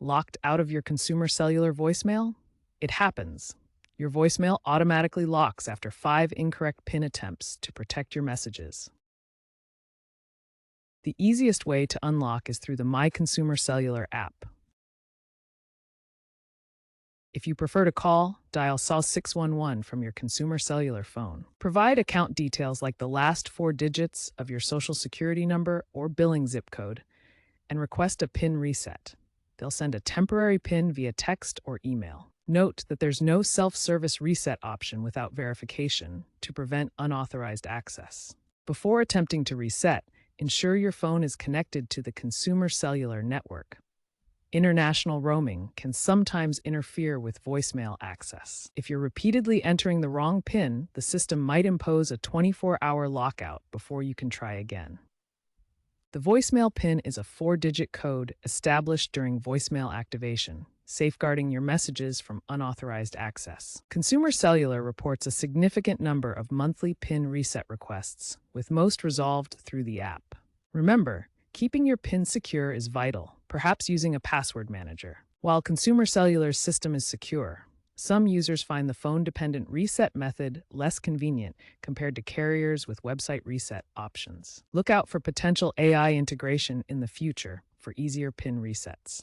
Locked out of your consumer cellular voicemail? It happens. Your voicemail automatically locks after 5 incorrect PIN attempts to protect your messages. The easiest way to unlock is through the My Consumer Cellular app. If you prefer to call, dial *611 from your consumer cellular phone. Provide account details like the last 4 digits of your social security number or billing zip code, and request a PIN reset. They'll send a temporary PIN via text or email. Note that there's no self-service reset option without verification to prevent unauthorized access. Before attempting to reset, ensure your phone is connected to the consumer cellular network. International roaming can sometimes interfere with voicemail access. If you're repeatedly entering the wrong PIN, the system might impose a 24-hour lockout before you can try again. The voicemail PIN is a 4-digit code established during voicemail activation, safeguarding your messages from unauthorized access. Consumer Cellular reports a significant number of monthly PIN reset requests, with most resolved through the app. Remember, keeping your PIN secure is vital, perhaps using a password manager. While Consumer Cellular's system is secure, some users find the phone-dependent reset method less convenient compared to carriers with website reset options. Look out for potential AI integration in the future for easier PIN resets.